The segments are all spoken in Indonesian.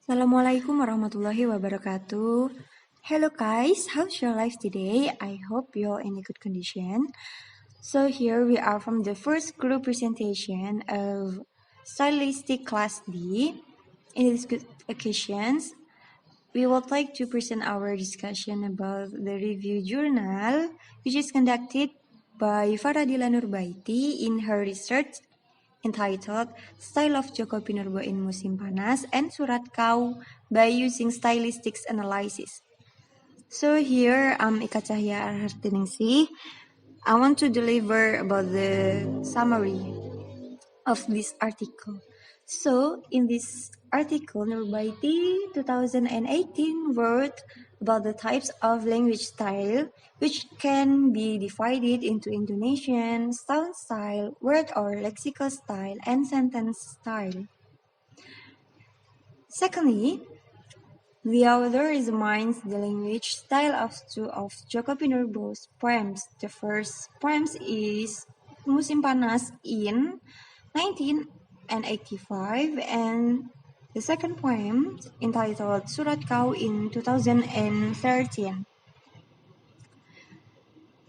Assalamualaikum warahmatullahi wabarakatuh. Hello guys, how's your life today? I hope you're in a good condition. So here we are from the first group presentation of Stylistic Class D. In this occasions, we would like to present our discussion about the review journal, which is conducted by Faradila Nurbaiti in her research entitled Style of Joko Pinurbo in Musim Panas and Surat Kau by using stylistics analysis. So here, Ika Cahya Arhartiningsih. I want to deliver about the summary of this article. So, in this article, Nurbaiti 2018 wrote about the types of language style, which can be divided into Indonesian, sound style, word or lexical style, and sentence style. Secondly, the author examines the language style of two of Joko Pinurbo's poems. The first poem is Musim Panas in 1985 and the second poem entitled Surat Kau in 2013.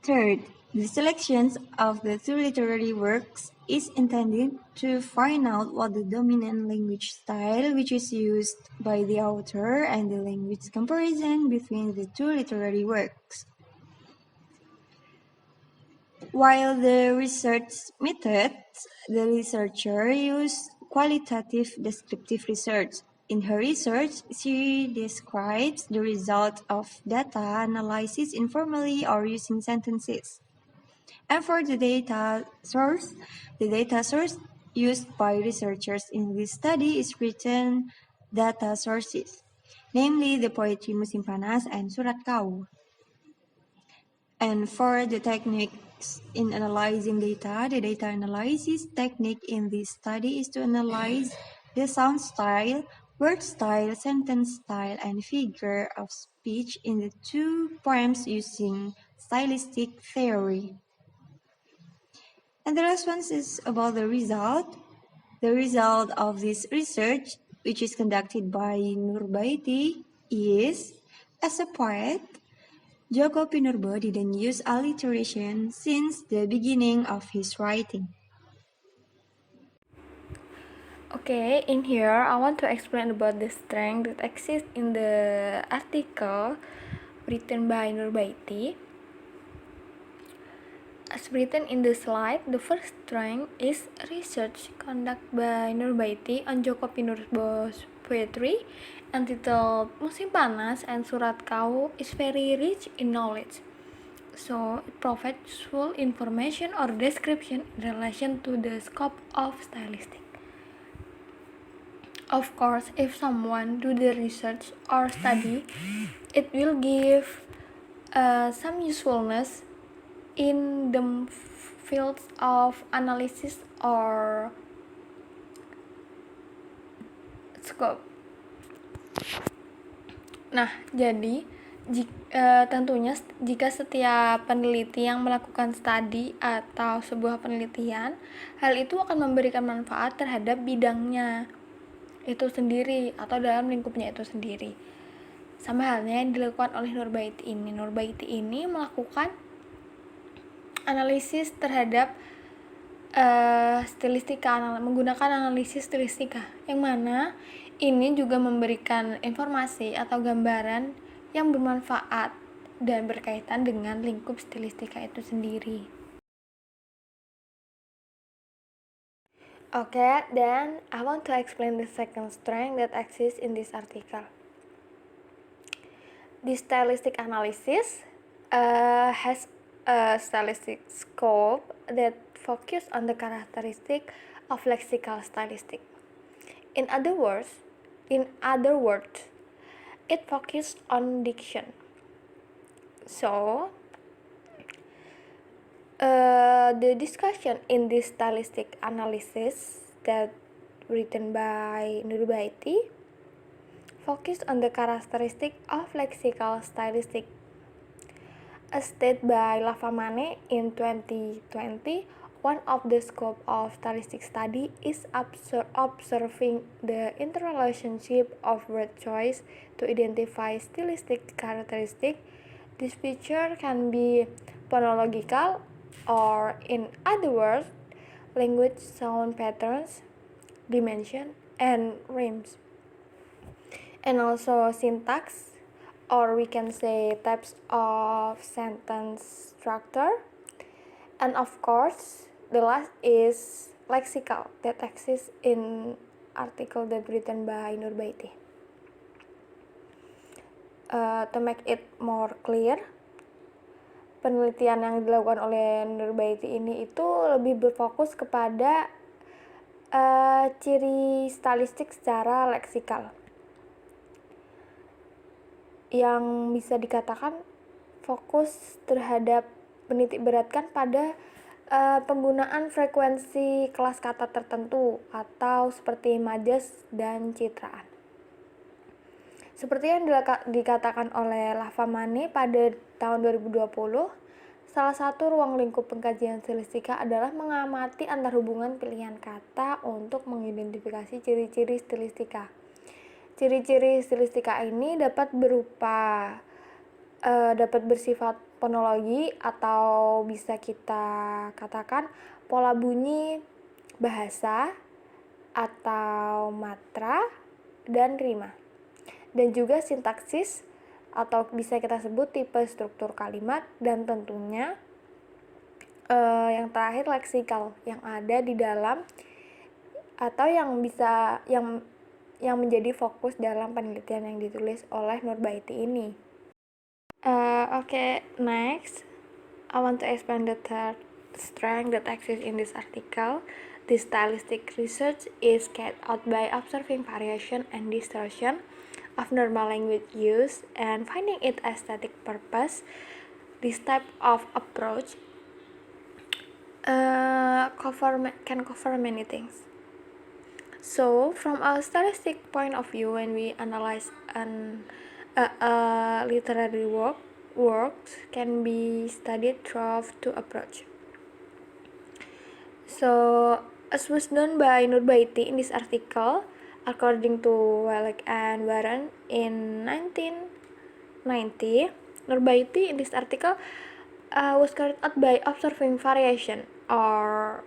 Third, the selections of the two literary works is intended to find out what the dominant language style which is used by the author and the language comparison between the two literary works. While the research methods, the researcher used qualitative descriptive research. In her research, she describes the result of data analysis informally or using sentences. And for the data source used by researchers in this study is written data sources, namely the poetry Musim Panas and Surat Kau. And for the techniques in analyzing data, the data analysis technique in this study is to analyze the sound style, word style, sentence style, and figure of speech in the two poems using stylistic theory. And the last one is about the result. The result of this research, which is conducted by Nurbaiti, is, as a poet, Joko Pinurbo didn't use alliteration since the beginning of his writing. Okay, in here I want to explain about the strength that exists in the article written by Nurbaiti. As written in the slide, the first strength is research conducted by Nurbaiti on Joko Pinurbo's poetry entitled Musim Panas and Surat Kau is very rich in knowledge. So it provides full information or description in relation to the scope of stylistic. Of course, if someone do the research or study, it will give some usefulness in the fields of analysis or scope. Nah, jadi tentunya jika setiap peneliti yang melakukan studi atau sebuah penelitian, hal itu akan memberikan manfaat terhadap bidangnya itu sendiri atau dalam lingkupnya itu sendiri. Sama halnya yang dilakukan oleh Nurbaiti ini. Nurbaiti ini melakukan analisis terhadap stilistika, menggunakan analisis stilistika, yang mana ini juga memberikan informasi atau gambaran yang bermanfaat dan berkaitan dengan lingkup stilistika itu sendiri. Okay, then I want to explain the second strength that exists in this article. The stylistic analysis has a stylistic scope that focuses on the characteristic of lexical stylistic. In other words, it focuses on diction. So, the discussion in this stylistic analysis that written by Nurbaiti focus on the characteristic of lexical stylistic. As stated by Lavamane in 2020, One of the scope of stylistic study is observing the interrelationship of word choice to identify stylistic characteristic. This feature can be phonological, or in other words, language sound patterns, dimension, and rhymes, and also syntax, or we can say types of sentence structure, and of course the last is lexical that exists in article that written by Nurbaiti. To make it more clear, penelitian yang dilakukan oleh Nurbaiti ini itu lebih berfokus kepada ciri stylistik secara leksikal, yang bisa dikatakan fokus terhadap menitik beratkan pada penggunaan frekuensi kelas kata tertentu atau seperti majas dan citraan. Seperti yang dikatakan oleh Lavamani pada tahun 2020, salah satu ruang lingkup pengkajian stilistika adalah mengamati antarhubungan pilihan kata untuk mengidentifikasi ciri-ciri stilistika. Ciri-ciri stilistika ini dapat bersifat fonologi atau bisa kita katakan pola bunyi bahasa atau matra dan rima, dan juga sintaksis atau bisa kita sebut tipe struktur kalimat, dan tentunya yang terakhir leksikal yang ada di dalam atau yang menjadi fokus dalam penelitian yang ditulis oleh Nurbaiti ini. Okay, next I want to explain the third strength that exists in this article. This stylistic research is carried out by observing variation and distortion of normal language use and finding its aesthetic purpose. This type of approach can cover many things. So, from a stylistic point of view, when we analyze literary works can be studied through two approaches. So, as was done by Nurbaiti in this article, according to Welek and Warren in 1990, Nurbaiti in this article was carried out by observing variation or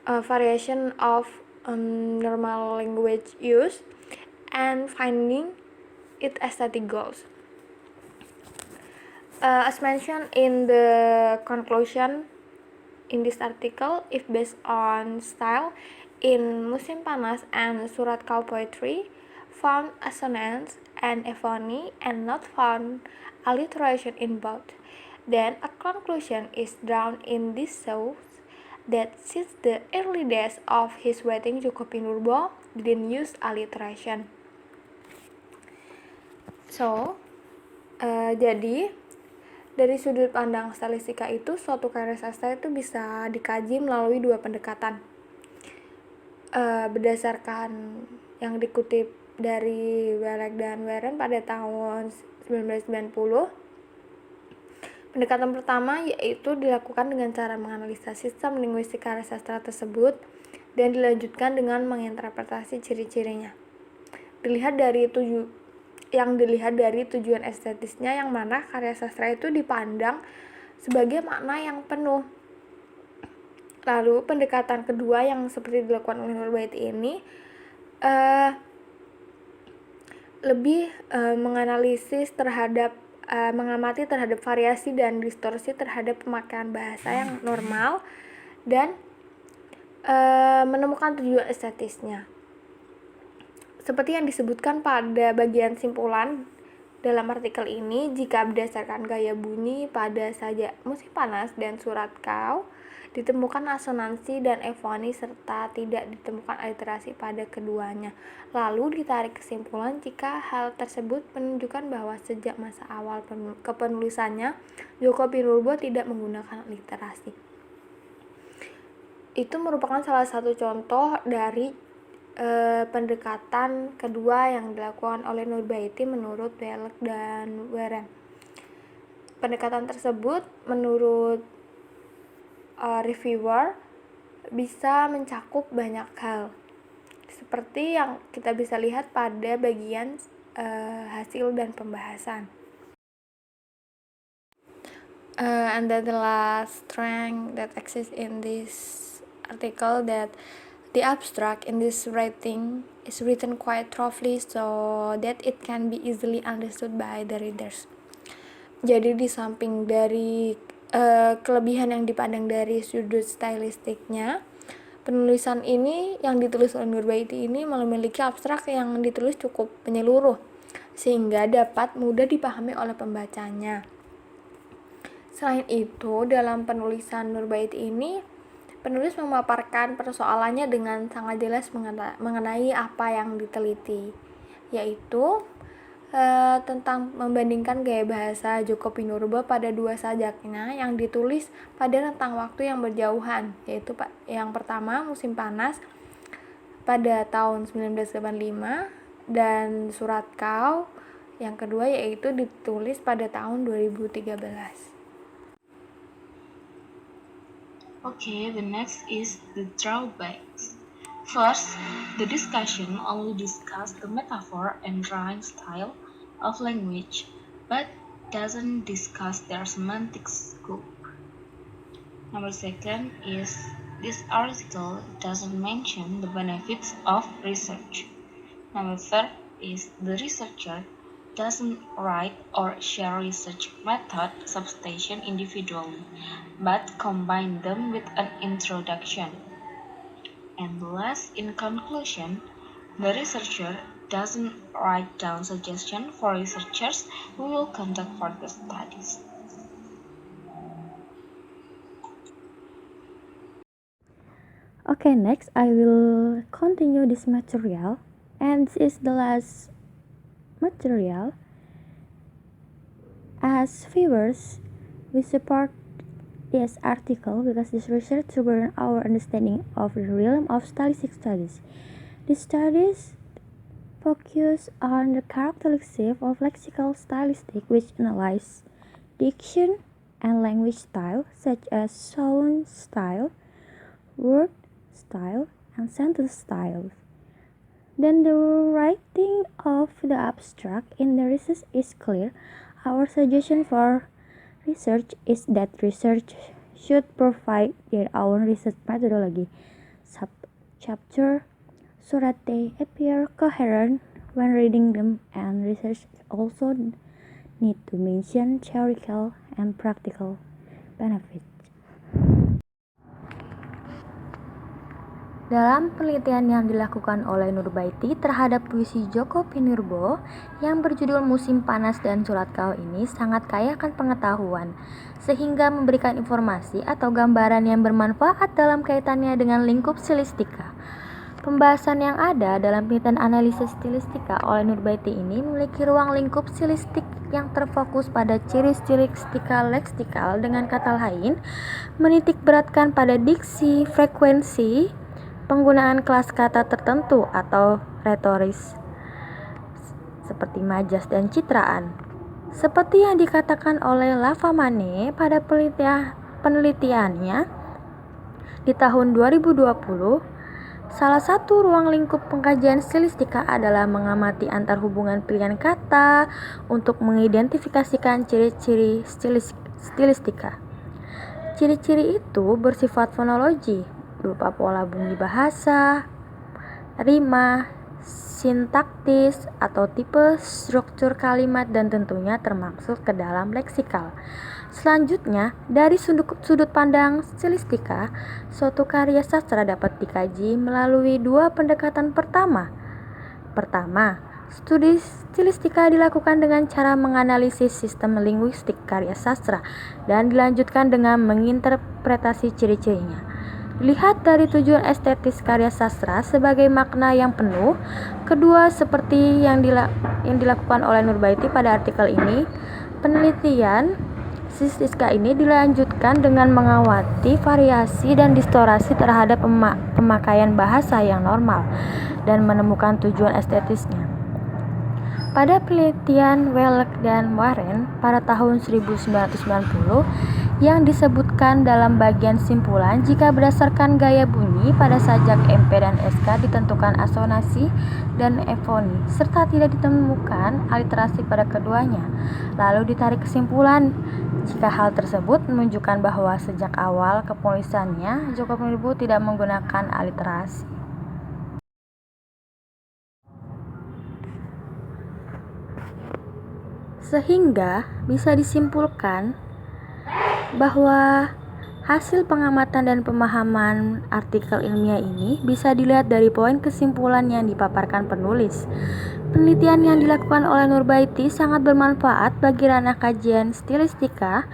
variation of normal language use and finding its aesthetic goals. As mentioned in the conclusion in this article, if based on style in Musim Panas and Surat Kau poetry, found assonance and euphony and not found alliteration in both, then a conclusion is drawn in this shows that since the early days of his writing, Djoko Pinurbo didn't use alliteration. So, jadi dari sudut pandang stilistika itu, suatu karya sastra itu bisa dikaji melalui dua pendekatan. Berdasarkan yang dikutip dari Welek dan Warren pada tahun 1990, pendekatan pertama yaitu dilakukan dengan cara menganalisa sistem linguistik karya sastra tersebut dan dilanjutkan dengan menginterpretasi ciri-cirinya. Dilihat dari tujuan estetisnya, yang mana karya sastra itu dipandang sebagai makna yang penuh. Lalu pendekatan kedua yang seperti dilakukan oleh Nurbaiti ini lebih menganalisis mengamati terhadap variasi dan distorsi terhadap pemakaian bahasa yang normal dan menemukan tujuan estetisnya. Seperti yang disebutkan pada bagian simpulan dalam artikel ini, jika berdasarkan gaya bunyi pada saja Musim Panas dan Surat Kau ditemukan asonansi dan euphony serta tidak ditemukan aliterasi pada keduanya. Lalu ditarik kesimpulan jika hal tersebut menunjukkan bahwa sejak masa awal kepenulisannya, Djoko Pinurbo tidak menggunakan literasi. Itu merupakan salah satu contoh dari pendekatan kedua yang dilakukan oleh Nurbaiti menurut Welek dan Warren. Pendekatan tersebut menurut reviewer bisa mencakup banyak hal, seperti yang kita bisa lihat pada bagian hasil dan pembahasan. And then the last strength that exists in this article, that the abstract in this writing is written quite roughly so that it can be easily understood by the readers. Jadi di samping dari kelebihan yang dipandang dari sudut stylistiknya, penulisan ini yang ditulis oleh Nurbaiti ini memiliki abstrak yang ditulis cukup menyeluruh sehingga dapat mudah dipahami oleh pembacanya. Selain itu, dalam penulisan Nurbaiti ini, penulis memaparkan persoalannya dengan sangat jelas mengenai apa yang diteliti, yaitu tentang membandingkan gaya bahasa Djoko Pinurbo pada dua sajaknya yang ditulis pada rentang waktu yang berjauhan, yaitu yang pertama Musim Panas pada tahun 1985 dan Surat Kau yang kedua yaitu ditulis pada tahun 2013. Okay, the next is the drawbacks. First, the discussion only discussed the metaphor and drawing style of language, but doesn't discuss their semantic scope. Number second is this article doesn't mention the benefits of research. Number third is the researcher doesn't write or share research method substation individually, but combine them with an introduction. And last, in conclusion, the researcher doesn't write down suggestions for researchers who will conduct further studies. Okay, next I will continue this material, and this is the last material. As viewers, we support this article because this research to broaden our understanding of the realm of stylistic studies. These studies focus on the characteristics of lexical stylistic, which analyze diction and language style, such as sound style, word style, and sentence styles. Then the writing of the abstract in the research is clear. Our suggestion for research is that research should provide their own research methodology. Chapter so that they appear coherent when reading them, and research also need to mention theoretical and practical benefits. Dalam penelitian yang dilakukan oleh Nurbaiti terhadap puisi Djoko Pinurbo yang berjudul Musim Panas dan Surat Kau ini sangat kaya akan pengetahuan, sehingga memberikan informasi atau gambaran yang bermanfaat dalam kaitannya dengan lingkup stilistika. Pembahasan yang ada dalam penelitian analisis stilistika oleh Nurbaiti ini memiliki ruang lingkup stilistik yang terfokus pada ciri stilistika leksikal, dengan kata lain menitik beratkan pada diksi, frekuensi, penggunaan kelas kata tertentu atau retoris seperti majas dan citraan. Seperti yang dikatakan oleh Lavamane pada penelitiannya di tahun 2020, salah satu ruang lingkup pengkajian stilistika adalah mengamati antar hubungan pilihan kata untuk mengidentifikasikan ciri-ciri stilistika. Ciri-ciri itu bersifat fonologi, berupa pola bunyi bahasa, rima, sintaktis, atau tipe struktur kalimat, dan tentunya termasuk ke dalam leksikal. Selanjutnya, dari sudut pandang stilistika, suatu karya sastra dapat dikaji melalui dua pendekatan. Pertama, studi stilistika dilakukan dengan cara menganalisis sistem linguistik karya sastra dan dilanjutkan dengan menginterpretasi ciri-cirinya. Dilihat dari tujuan estetis karya sastra sebagai makna yang penuh. Kedua, seperti yang dilakukan oleh Nurbaiti pada artikel ini, penelitian stilistika ini dilanjutkan dengan mengawati variasi dan distorsi terhadap pemakaian bahasa yang normal dan menemukan tujuan estetisnya. Pada penelitian Welk dan Warren pada tahun 1990 yang disebutkan dalam bagian simpulan. Jika berdasarkan gaya bunyi pada sajak MP dan SK ditentukan asonansi dan efoni, serta tidak ditemukan aliterasi pada keduanya, lalu ditarik kesimpulan jika hal tersebut menunjukkan bahwa sejak awal kepenulisannya Djoko Pinurbo tidak menggunakan aliterasi. Sehingga bisa disimpulkan bahwa hasil pengamatan dan pemahaman artikel ilmiah ini bisa dilihat dari poin kesimpulan yang dipaparkan penulis. Penelitian yang dilakukan oleh Nurbaiti sangat bermanfaat bagi ranah kajian stilistika,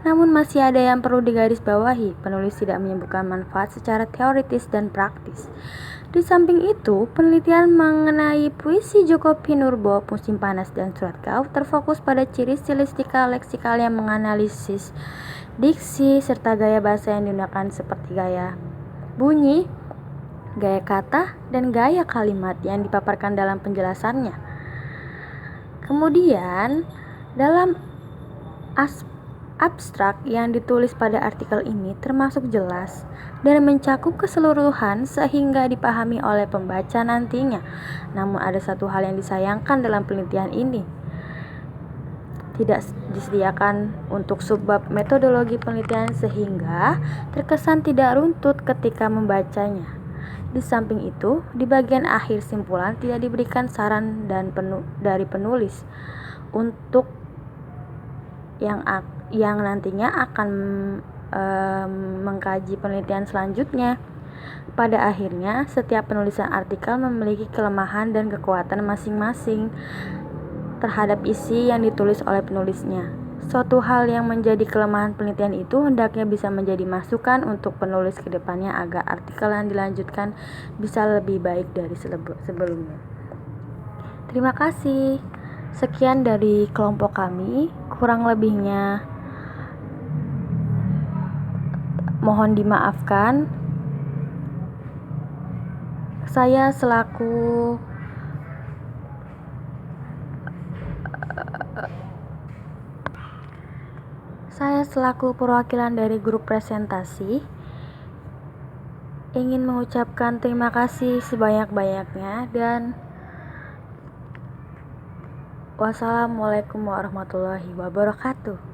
namun masih ada yang perlu digarisbawahi. Penulis tidak menyebutkan manfaat secara teoritis dan praktis. Di samping itu, penelitian mengenai puisi Djoko Pinurbo, Musim Panas dan Surat Kau terfokus pada ciri stilistika leksikal yang menganalisis diksi serta gaya bahasa yang digunakan seperti gaya bunyi, gaya kata, dan gaya kalimat yang dipaparkan dalam penjelasannya. Kemudian, dalam abstrak yang ditulis pada artikel ini termasuk jelas dan mencakup keseluruhan sehingga dipahami oleh pembaca nantinya. Namun ada satu hal yang disayangkan dalam penelitian ini. Tidak disediakan untuk subbab metodologi penelitian sehingga terkesan tidak runtut ketika membacanya. Di samping itu, di bagian akhir simpulan tidak diberikan saran dari penulis untuk yang nantinya akan mengkaji penelitian selanjutnya. Pada akhirnya, setiap penulisan artikel memiliki kelemahan dan kekuatan masing-masing terhadap isi yang ditulis oleh penulisnya. Suatu hal yang menjadi kelemahan penelitian itu hendaknya bisa menjadi masukan untuk penulis ke depannya agar artikel yang dilanjutkan bisa lebih baik dari sebelumnya. Terima kasih. Sekian dari kelompok kami. Kurang lebihnya mohon dimaafkan. Saya selaku perwakilan dari grup presentasi ingin mengucapkan terima kasih sebanyak-banyaknya dan wassalamualaikum warahmatullahi wabarakatuh.